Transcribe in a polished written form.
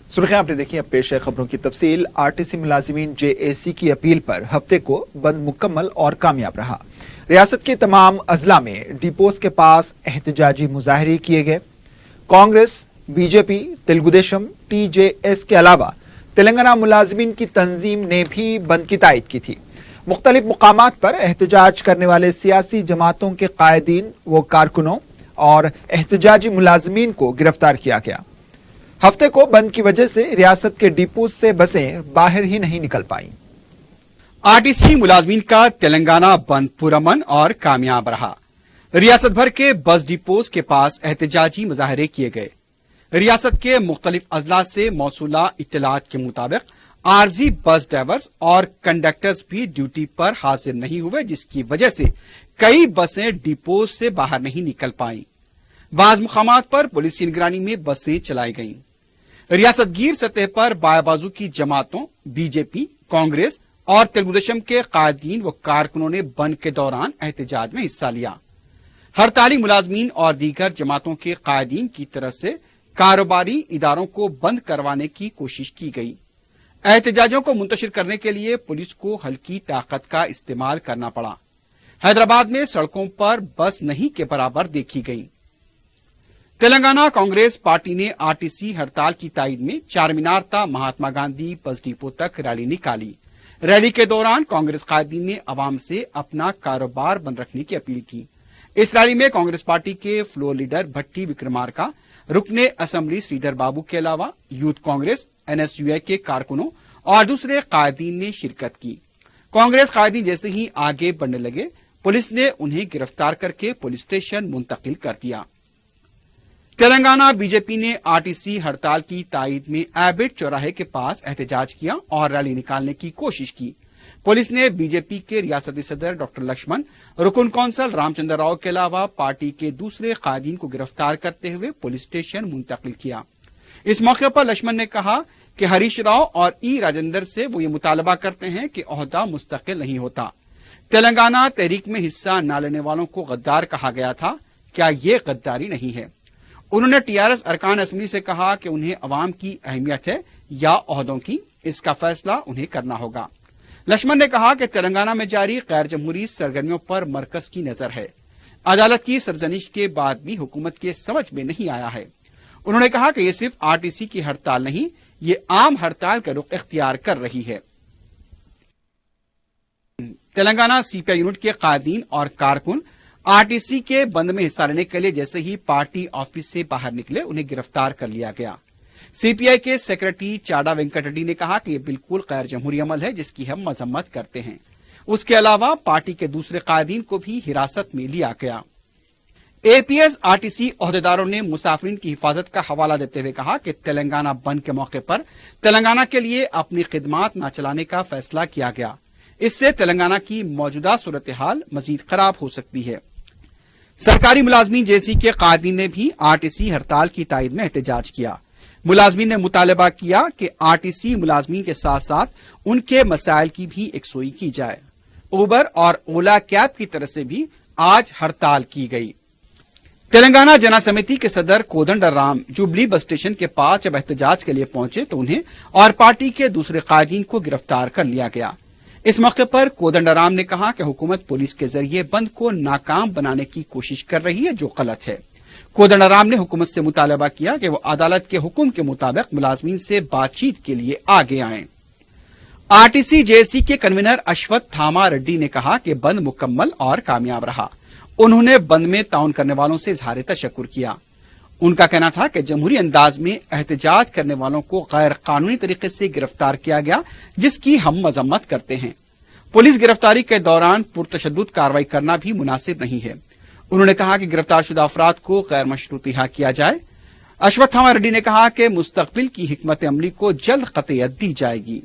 सुर्खियां आपने देखी, अब पेश है खबरों की तफसील। आरटीसी मुलाजिमीन जेएसी की अपील पर हफ्ते को बंद मुकम्मल और कामयाब रहा। रियासत के तमाम अजला में डिपोज के पास एहतजाजी मुजाहरे किए गए। कांग्रेस, बीजेपी, तेलुगुदेशम, टीजेएस के अलावा तेलंगाना मुलाजिमीन की तंजीम ने भी बंद की तायद की थी। मुख्तलिफ मुकामात पर एहतजाज करने वाले सियासी जमातों के कायदीन व कारकुनों और एहतजाजी मुलाजिमीन को गिरफ्तार किया गया। हफ्ते को बंद की वजह से रियासत के डिपोज से बसें बाहर ही नहीं निकल पाईं। आरटीसी मुलाजमीन का तेलंगाना बंद पुरअमन और कामयाब रहा। रियासत भर के बस डिपोज के पास एहतजाजी मुजाहरे किए गए। रियासत के मुख्तलिफ अजला से मौसूला इत्तलात के मुताबिक आरजी बस ड्राइवर्स और कंडक्टर्स भी ड्यूटी पर हाजिर नहीं हुए, जिसकी वजह से कई बसें डिपोज से बाहर नहीं निकल पाईं। बाज़ मुकामात पर पुलिस की निगरानी में बसें चलाई गईं। रियासत गिर सतह पर बाएं बाजू की जमातों बीजेपी, कांग्रेस और तेलुगुदेशम के कायदीन व कारकुनों ने बंद के दौरान एहतजाज में हिस्सा लिया। हड़ताली मुलाजमीन और दीगर जमातों के कायदीन की तरफ से कारोबारी इदारों को बंद करवाने की कोशिश की गई। एहतजाजों को मुंतशिर करने के लिए पुलिस को हल्की ताकत का इस्तेमाल करना पड़ा। हैदराबाद में सड़कों पर बस नहीं के बराबर देखी गई। तेलंगाना कांग्रेस पार्टी ने आरटीसी हड़ताल की ताईद में चारमीनार ता महात्मा गांधी बस डिपो तक रैली निकाली। रैली के दौरान कांग्रेस कायदीन ने अवाम से अपना कारोबार बंद रखने की अपील की। इस रैली में कांग्रेस पार्टी के फ्लोर लीडर भट्टी विक्रमार्का, रुकने असेंबली श्रीधर बाबू के अलावा यूथ कांग्रेस, एनएसयूआई के कारकुनों और दूसरे कायदीन ने शिरकत की। कांग्रेस कायदीन जैसे ही आगे बढ़ने लगे, पुलिस ने उन्हें गिरफ्तार करके पुलिस स्टेशन मुंतकिल कर दिया। तेलंगाना बीजेपी ने आरटीसी हड़ताल की ताईद में एबिट चौराहे के पास एहतजाज किया और रैली निकालने की कोशिश की। पुलिस ने बीजेपी के रियासती सदर डॉक्टर लक्ष्मण, रुकन कौंसल रामचंद्र राव के अलावा पार्टी के दूसरे कायदीन को गिरफ्तार करते हुए पुलिस स्टेशन मुंतकिल किया। इस मौके पर लक्ष्मण ने कहा कि हरीश राव और ई राजेंद्र से वो ये मुतालबा करते हैं कि ओहदा मुस्तकिल नहीं होता। तेलंगाना तहरीक में हिस्सा न लेने वालों को गद्दार कहा गया था, क्या ये गद्दारी नहीं है? उन्होंने टीआरएस अरकान असेंबली से कहा कि उन्हें अवाम की अहमियत है या ओहदों की, इसका फैसला उन्हें करना होगा। लक्ष्मण ने कहा कि तेलंगाना में जारी गैर जमहूरी सरगर्मियों पर मरकज की नजर है। अदालत की सरजनिश के बाद भी हुकूमत के समझ में नहीं आया है। उन्होंने कहा कि ये सिर्फ आरटीसी की हड़ताल नहीं, ये आम हड़ताल का रुख इख्तियार कर रही है। तेलंगाना सीपीआई यूनिट के कायदीन और कारकुन आरटीसी के बंद में हिस्सा लेने के लिए जैसे ही पार्टी ऑफिस से बाहर निकले, उन्हें गिरफ्तार कर लिया गया। सीपीआई के सेक्रेटरी चाडा वेंकट रेड्डी ने कहा कि यह बिल्कुल गैर जमहूरी अमल है, जिसकी हम मजम्मत करते हैं। उसके अलावा पार्टी के दूसरे कायदीन को भी हिरासत में लिया गया। एपीएस आरटीसी ओहदेदारों ने मुसाफिरीन की हिफाजत का हवाला देते हुए कहा कि तेलंगाना बंद के मौके पर तेलंगाना के लिए अपनी खिदमात न चलाने का फैसला किया गया। इससे तेलंगाना की मौजूदा सूरत हाल मजीद खराब हो सकती है। सरकारी मुलाजमीन जेसी के कायदीन ने भी आरटीसी हड़ताल की ताईद में एहतजाज किया। मुलाजमीन ने मुतालबा किया कि आरटीसी मुलाजमीन के साथ साथ उनके मसाइल की भी एकसोई की जाए। उबर और ओला कैब की तरफ से भी आज हड़ताल की गई। तेलंगाना जना समिति के सदर कोदंडराम जुबली बस स्टेशन के पास जब एहतजाज के लिए पहुंचे तो उन्हें और पार्टी के दूसरे कायदीन को गिरफ्तार कर लिया गया। इस मौके पर कोदंडराम ने कहा कि हुकूमत पुलिस के जरिए बंद को नाकाम बनाने की कोशिश कर रही है, जो गलत है। कोदंडराम ने हुकूमत से मुतालबा किया कि वो अदालत के हुक्म के मुताबिक मुलाजमीन से बातचीत के लिए आगे आएं। आरटीसी जेएसी के कन्वीनर अश्वथ थामा रेड्डी ने कहा कि बंद मुकम्मल और कामयाब रहा। उन्होंने बंद में ताउन करने वालों से इज़हार तशक्कुर किया। उनका कहना था कि जमहूरी अंदाज में एहतजाज करने वालों को गैर कानूनी तरीके से गिरफ्तार किया गया, जिसकी हम मजम्मत करते हैं। पुलिस गिरफ्तारी के दौरान पुरतशद्दुद कार्रवाई करना भी मुनासिब नहीं है। उन्होंने कहा कि गिरफ्तार शुदा अफराद को गैर मशरूत रिहा किया जाए। अश्वत्थामा रेड्डी ने कहा कि मुस्तकबिल की हिकमत अमली को जल्द कतईयत दी जाएगी।